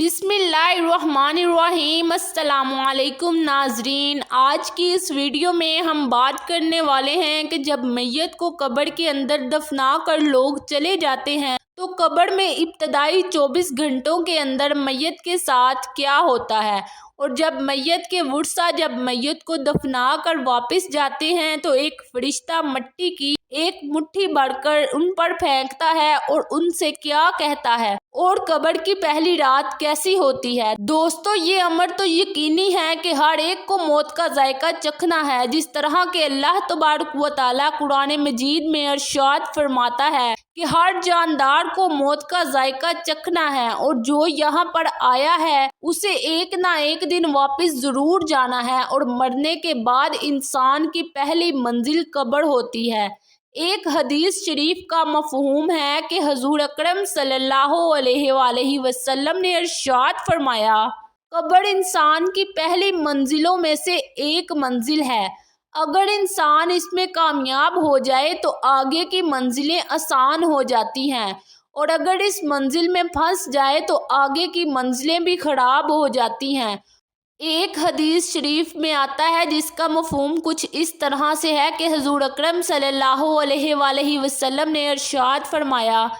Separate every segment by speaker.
Speaker 1: बिस्मिल्लाहिर्रहमानिर्रहीम। अस्सलाम वालेकुम नाजरीन, आज की इस वीडियो में हम बात करने वाले हैं कि जब मैयत को कब्र के अंदर दफना कर लोग चले जाते हैं तो कब्र में इब्तदाई 24 घंटों के अंदर मैयत के साथ क्या होता है, और जब मैयत के वर्सा जब मैयत को दफना कर वापस जाते हैं तो एक फरिश्ता मट्टी की एक मुट्ठी भरकर उन पर फेंकता है और उनसे क्या कहता है, और कब्र की पहली रात कैसी होती है। दोस्तों, ये अमर तो यकीनी है कि हर एक को मौत का जायका चखना है, जिस तरह के अल्लाह तबारक व तआला कुरान मजीद में इरशाद फरमाता है कि हर जानदार को मौत का जायका चखना है, और जो यहाँ पर आया है उसे एक ना एक दिन वापस जरूर जाना है, और मरने के बाद इंसान की पहली मंजिल कब्र होती है। एक हदीस शरीफ का मफहूम है कि हजूर अकरम सल्लल्लाहु अलैहि वसल्लम ने इरशाद फरमाया, कब्र इंसान की पहली मंजिलों में से एक मंजिल है। अगर इंसान इसमें कामयाब हो जाए तो आगे की मंजिलें आसान हो जाती हैं, और अगर इस मंजिल में फंस जाए तो आगे की मंजिलें भी खराब हो जाती हैं। एक हदीस शरीफ में आता है जिसका मफहूम कुछ इस तरह से है कि हजूर अकरम सल्लल्लाहु अलैहि वसल्लम ने इरशाद फरमाया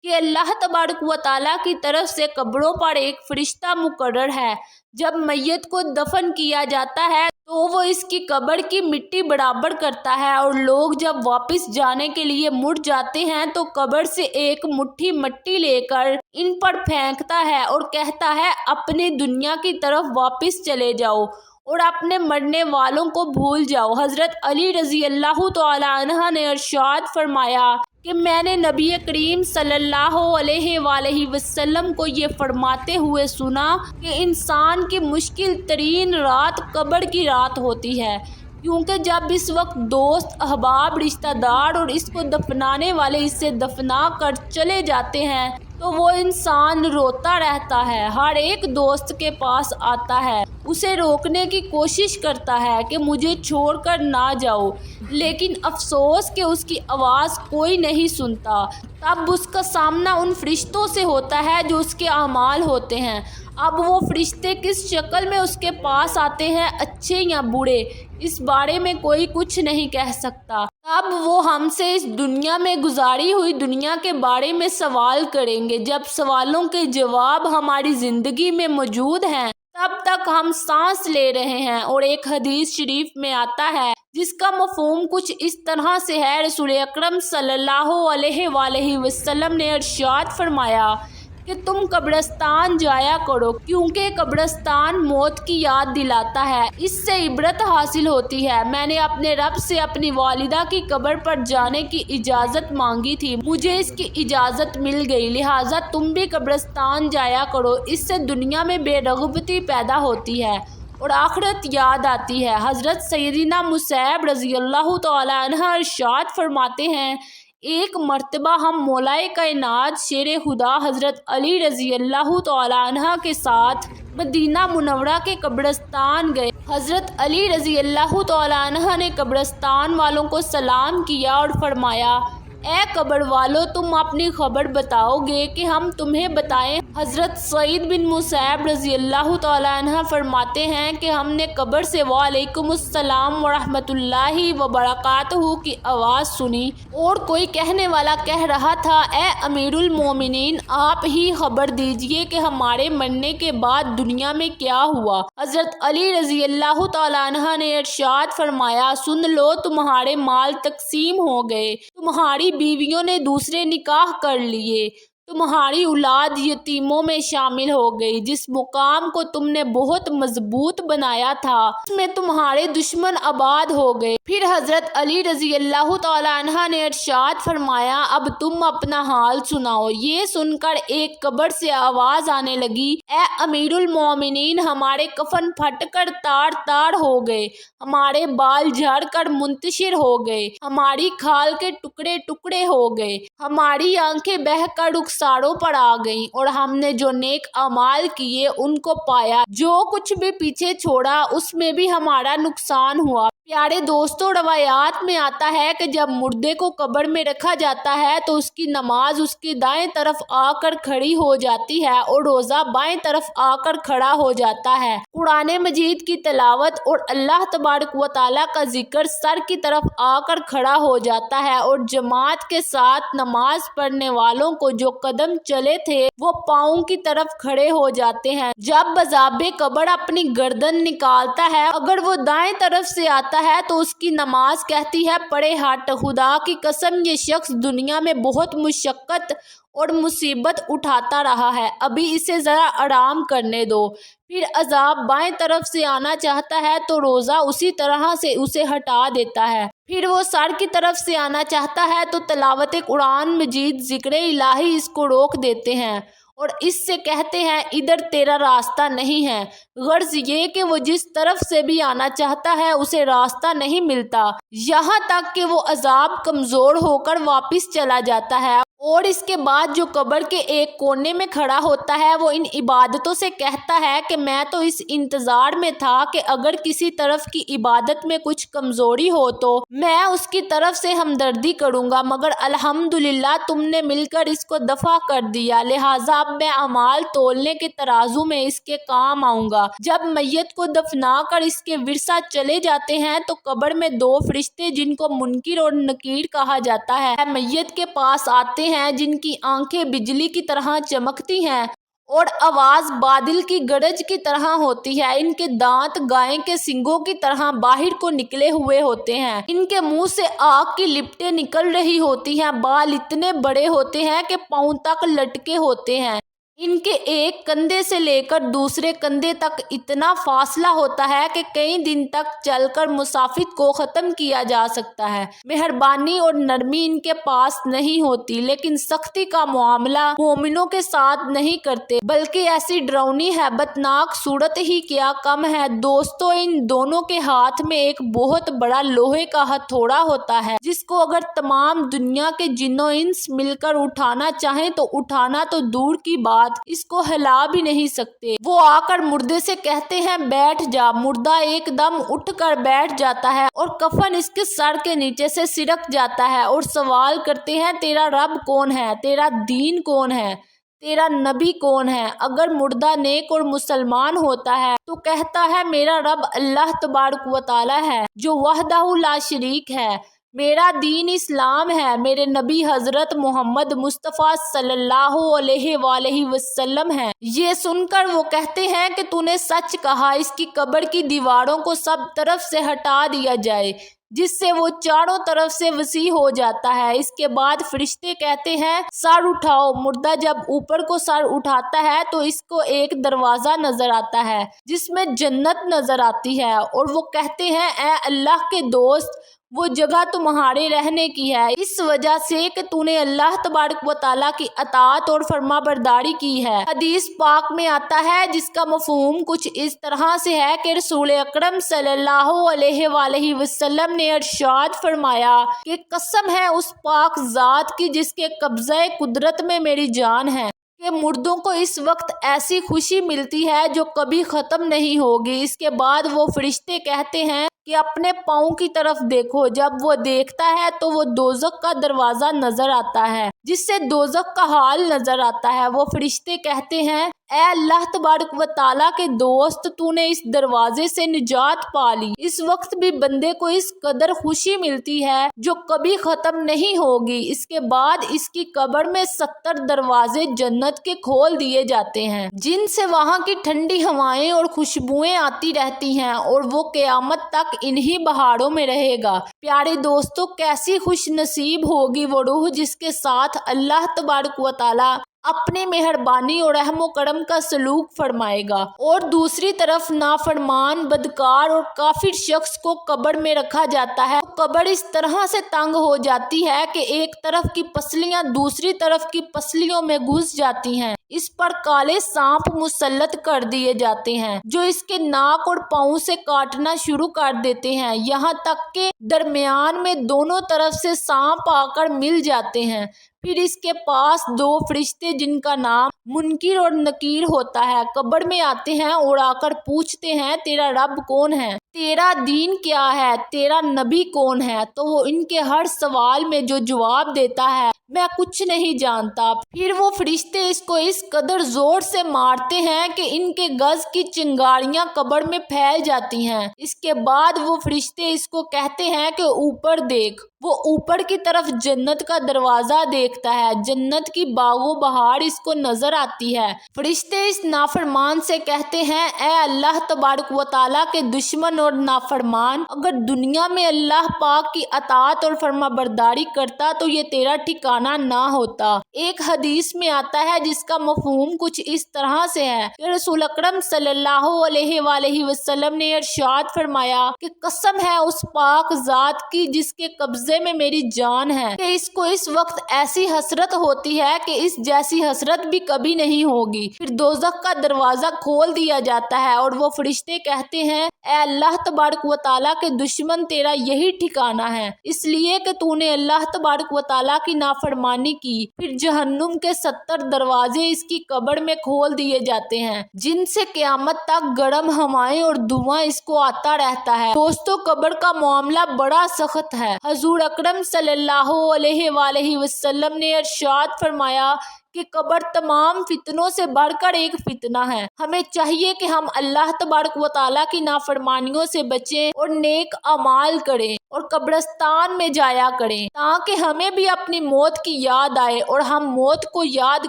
Speaker 1: कि अल्लाह तबारक व तआला की तरफ से कब्रों पर एक फरिश्ता मुकर्रर है। जब मैयत को दफन किया जाता है तो वो इसकी कब्र की मिट्टी बराबर करता है, और लोग जब वापस जाने के लिए मुड़ जाते हैं तो कब्र से एक मुट्ठी मिट्टी लेकर इन पर फेंकता है और कहता है, अपनी दुनिया की तरफ वापस चले जाओ और अपने मरने वालों को भूल जाओ। हज़रत अली रज़ी अल्लाह तआला अन्हा ने इरशाद फरमाया कि मैंने नबी करीम सल्लल्लाहु अलैहि वसल्लम को ये फरमाते हुए सुना कि इंसान की मुश्किल तरीन रात कब्र की रात होती है, क्योंकि जब इस वक्त दोस्त अहबाब रिश्तेदार और इसको दफनाने वाले इसे दफना कर चले जाते हैं तो वो इंसान रोता रहता है। हर एक दोस्त के पास आता है, उसे रोकने की कोशिश करता है कि मुझे छोड़कर ना जाओ, लेकिन अफसोस कि उसकी आवाज़ कोई नहीं सुनता। तब उसका सामना उन फरिश्तों से होता है जो उसके अमाल होते हैं। अब वो फरिश्ते किस शक्ल में उसके पास आते हैं, अच्छे या बुरे, इस बारे में कोई कुछ नहीं कह सकता। तब वो हमसे इस दुनिया में गुजारी हुई दुनिया के बारे में सवाल करेंगे। जब सवालों के जवाब हमारी ज़िंदगी में मौजूद हैं तब तक हम सांस ले रहे हैं। और एक हदीस शरीफ में आता है जिसका मफहूम कुछ इस तरह से है, रसूल अकरम सल्लल्लाहु अलैहि वसल्लम ने इरशाद फरमाया कि तुम कब्रिस्तान जाया करो, क्योंकि कब्रिस्तान मौत की याद दिलाता है, इससे इबरत हासिल होती है। मैंने अपने रब से अपनी वालिदा की कब्र पर जाने की इजाज़त मांगी थी, मुझे इसकी इजाज़त मिल गई, लिहाजा तुम भी कब्रिस्तान जाया करो, इससे दुनिया में बेरग़बती पैदा होती है और आखिरत याद आती है। हज़रत सैयदना मुसैब रज़ी अल्लाह तआला अन्हा इरशाद फरमाते हैं, एक मर्तबा हम मौलाए कायनात शेर खुदा हज़रत अली रज़ी अल्लाह तआला अन्हा के साथ मदीना मुनव्वरा के कब्रिस्तान गए। हज़रत अली रज़ी अल्लाह तआला अन्हा ने कब्रिस्तान वालों को सलाम किया और फरमाया, ए कब्र वालों, तुम अपनी खबर बताओगे कि हम तुम्हें बताएं। हज़रत सईद बिन मुसैब रज़ी अल्लाह तआला अन्हा फरमाते हैं कि हमने कब्र से वालेकुमुस्सलाम व रहमतुल्लाहि व बरकातहू की आवाज़ सुनी, और कोई कहने वाला कह रहा था, ए अमीरुल मोमिनीन, आप ही खबर दीजिए कि हमारे मरने के बाद दुनिया में क्या हुआ। हज़रत अली रज़ी अल्लाह तआला अन्हा ने इरशाद फरमाया, सुन लो, तुम्हारे माल तकसीम हो गए, तुम्हारी बीवियों ने दूसरे निकाह कर लिए, तुम्हारी औलाद यतीमों में शामिल हो गई, जिस मुकाम को तुमने बहुत मजबूत बनाया था उसमें तुम्हारे दुश्मन आबाद हो गए। फिर हज़रत अली रज़ी अल्लाह तआला अन्हा ने इरशाद फरमाया, अब तुम अपना हाल सुनाओ। ये सुनकर एक कब्र से आवाज़ आने लगी, ए अमीरुल मोमिनीन, हमारे कफन फटकर तार तार हो गए, हमारे बाल झड़कर मुंतशिर हो गए, हमारी खाल के टुकड़े टुकड़े हो गए, हमारी आंखें बहकर रुखसारों पर आ गईं, और हमने जो नेक अमाल किए उनको पाया, जो कुछ भी पीछे छोड़ा उसमें भी हमारा नुकसान हुआ। प्यारे दोस्तों, रवायात में आता है कि जब मुर्दे को कब्र में रखा जाता है तो उसकी नमाज उसकी दाएं तरफ आकर खड़ी हो जाती है और रोज़ा बाएं तरफ आकर खड़ा हो जाता है। कुरान मजीद की तिलावत और अल्लाह तबारक व तआला का जिक्र सर की तरफ आकर खड़ा हो जाता है और जमात के साथ नमाज पढ़ने वालों को जो कदम चले थे वो पाँव की तरफ खड़े हो जाते हैं। जब बजाबे कब्र अपनी गर्दन निकालता है, अगर वो दाएं तरफ से आता है तो उसकी नमाज कहती है, पड़े हट, खुदा की कसम ये शख्स दुनिया में बहुत मुशक्कत और मुसीबत उठाता रहा है, अभी इसे ज़रा आराम करने दो। फिर अजाब बाएं तरफ से आना चाहता है तो रोज़ा उसी तरह से उसे हटा देता है। फिर वो सर की तरफ से आना चाहता है तो तिलावत कुरान मजीद जिक्र इलाही इसको रोक देते हैं और इससे कहते हैं, इधर तेरा रास्ता नहीं है। गर्ज ये कि वो जिस तरफ से भी आना चाहता है उसे रास्ता नहीं मिलता, यहाँ तक कि वो अजाब कमज़ोर होकर वापस चला जाता है। और इसके बाद जो कब्र के एक कोने में खड़ा होता है वो इन इबादतों से कहता है कि मैं तो इस इंतज़ार में था कि अगर किसी तरफ की इबादत में कुछ कमज़ोरी हो तो मैं उसकी तरफ से हमदर्दी करूँगा, मगर अल्हम्दुलिल्लाह तुमने मिलकर इसको दफ़ा कर दिया, लिहाजा अब मैं अमाल तोलने के तराजू में इसके काम आऊँगा। जब मैयत को दफना कर इसके विरसा चले जाते हैं तो कब्र में दो फरिश्ते जिनको मुनकिर और नकीर कहा जाता है मैयत के पास आते हैं, जिनकी आंखें बिजली की तरह चमकती हैं और आवाज बादल की गरज की तरह होती है। इनके दांत गाय के सींगों की तरह बाहर को निकले हुए होते हैं। इनके मुंह से आग की लिपटें निकल रही होती हैं। बाल इतने बड़े होते हैं कि पांव तक लटके होते हैं। इनके एक कंधे से लेकर दूसरे कंधे तक इतना फासला होता है कि कई दिन तक चलकर मुसाफिर को ख़त्म किया जा सकता है। मेहरबानी और नरमी इनके पास नहीं होती, लेकिन सख्ती का मामला मोमिनों के साथ नहीं करते, बल्कि ऐसी डरावनी हैबतनाक सूरत ही क्या कम है। दोस्तों, इन दोनों के हाथ में एक बहुत बड़ा लोहे का हथौड़ा होता है, जिसको अगर तमाम दुनिया के जिन्नो इंस मिलकर उठाना चाहें तो उठाना तो दूर की बात, इसको हिला भी नहीं सकते। वो आकर मुर्दे से कहते हैं, बैठ जा। मुर्दा एकदम उठकर बैठ जाता है और कफन इसके सर के नीचे से सिरक जाता है और सवाल करते हैं, तेरा रब कौन है, तेरा दीन कौन है, तेरा नबी कौन है। अगर मुर्दा नेक और मुसलमान होता है तो कहता है, मेरा रब अल्लाह तबारक व तआला है जो वहदहु ला शरीक है, मेरा दीन इस्लाम है, मेरे नबी हजरत मोहम्मद मुस्तफ़ा सल्लल्लाहु अलैहि वसल्लम है। ये सुनकर वो कहते हैं कि तूने सच कहा, इसकी कब्र की दीवारों को सब तरफ से हटा दिया जाए जिससे वो चारों तरफ से वसी हो जाता है। इसके बाद फरिश्ते कहते हैं, सर उठाओ। मुर्दा जब ऊपर को सर उठाता है तो इसको एक दरवाज़ा नज़र आता है जिसमें जन्नत नज़र आती है और वो कहते हैं, ए अल्लाह के दोस्त, वो जगह तुम्हारे रहने की है, इस वजह से कि तूने अल्लाह तबारक व तआला की अताअत और फरमाबरदारी की है। हदीस पाक में आता है जिसका मफहूम कुछ इस तरह से है कि रसूल अकरम सल्लल्लाहु अलैहि वसल्लम ने इरशाद फरमाया कि कसम है उस पाक ज़ात की जिसके कब्ज़े कुदरत में मेरी जान है, कि मुर्दों को इस वक्त ऐसी खुशी मिलती है जो कभी ख़त्म नहीं होगी। इसके बाद वो फरिश्ते कहते हैं कि अपने पाँव की तरफ देखो। जब वो देखता है तो वो दोज़ख का दरवाज़ा नज़र आता है जिससे दोज़ख का हाल नज़र आता है। वो फरिश्ते कहते हैं, ए अल्लाह तबारक व तआला के दोस्त, तूने इस दरवाजे से निजात पा ली। इस वक्त भी बंदे को इस कदर खुशी मिलती है जो कभी ख़त्म नहीं होगी। इसके बाद इसकी कब्र में 70 दरवाजे जन्नत के खोल दिए जाते हैं जिनसे वहाँ की ठंडी हवाएं और खुशबुएं आती रहती हैं और वो क़यामत तक इन्हीं बहारों में रहेगा। प्यारे दोस्तों, कैसी खुश नसीब होगी वो रूह जिसके साथ अल्लाह तबारक व तआला अपने मेहरबानी और रहमो करम का सलूक फरमाएगा। और दूसरी तरफ नाफरमान, बदकार और काफिर शख्स को कब्र में रखा जाता है। कब्र इस तरह से तंग हो जाती है कि एक तरफ की पसलियां दूसरी तरफ की पसलियों में घुस जाती हैं। इस पर काले सांप मुसल्लत कर दिए जाते हैं जो इसके नाक और पाँव से काटना शुरू कर देते हैं, यहाँ तक के दरमियान में दोनों तरफ से सांप आकर मिल जाते हैं। फिर इसके पास दो फरिश्ते जिनका नाम मुनकिर और नकीर होता है कब्र में आते हैं और आकर पूछते हैं, तेरा रब कौन है, تیرا دین کیا ہے، تیرا نبی کون ہے؟ تو وہ ان کے ہر سوال میں جو جواب دیتا ہے، میں کچھ نہیں جانتا۔ پھر وہ فرشتے اس کو اس قدر زور سے مارتے ہیں کہ ان کے گز کی چنگاریاں قبر میں پھیل جاتی ہیں۔ اس کے بعد وہ فرشتے اس کو کہتے ہیں کہ اوپر دیکھ۔ وہ اوپر کی طرف جنت کا دروازہ دیکھتا ہے، جنت کی باغ و بہار اس کو نظر آتی ہے۔ فرشتے اس نافرمان سے کہتے ہیں، اے اللہ تبارک و تعالیٰ کے دشمن اور نافرمان، اگر دنیا میں اللہ پاک کی اطاعت اور فرما برداری کرتا تو یہ تیرا ٹھکانہ نہ ہوتا۔ ایک حدیث میں آتا ہے جس کا مفہوم کچھ اس طرح سے ہے کہ رسول اکرم صلی اللہ علیہ وآلہ وسلم نے ارشاد فرمایا کہ قسم ہے اس پاک ذات کی جس کے قبضے میں میری جان ہے، کہ اس کو اس وقت ایسی حسرت ہوتی ہے کہ اس جیسی حسرت بھی کبھی نہیں ہوگی۔ پھر دوزخ کا دروازہ کھول دیا جاتا ہے اور وہ فرشتے کہتے ہیں، اے اللہ تبارک و تعالیٰ کے دشمن، تیرا یہی ٹھکانہ ہے، اس لیے کہ تو نے اللہ تبارک و تعالیٰ کی نافرمانی کی۔ پھر جہنم کے 70 دروازے اس کی قبر میں کھول دیے جاتے ہیں، جن سے قیامت تک گرم ہوائیں اور دھواں اس کو آتا رہتا ہے۔ دوستو، قبر کا معاملہ بڑا سخت ہے۔ حضور اکرم صلی اللہ علیہ وآلہ وسلم نے ارشاد فرمایا کہ قبر تمام فتنوں سے بڑھ کر ایک فتنہ ہے۔ ہمیں چاہیے کہ ہم اللہ تبارک و تعالیٰ کی نافرمانیوں سے بچیں اور نیک اعمال کریں اور قبرستان میں جایا کریں، تاکہ ہمیں بھی اپنی موت کی یاد آئے اور ہم موت کو یاد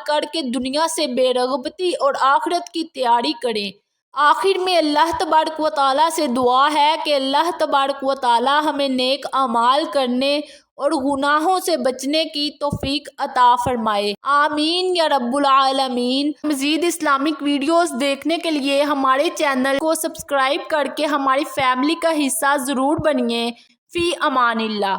Speaker 1: کر کے دنیا سے بے رغبتی اور آخرت کی تیاری کریں۔ آخر میں اللہ تبارک و تعالیٰ سے دعا ہے کہ اللہ تبارک و تعالیٰ ہمیں نیک اعمال کرنے اور گناہوں سے بچنے کی توفیق عطا فرمائے، آمین یا رب العالمین۔ مزید اسلامک ویڈیوز دیکھنے کے لیے ہمارے چینل کو سبسکرائب کر کے ہماری فیملی کا حصہ ضرور بنیے۔ فی امان اللہ۔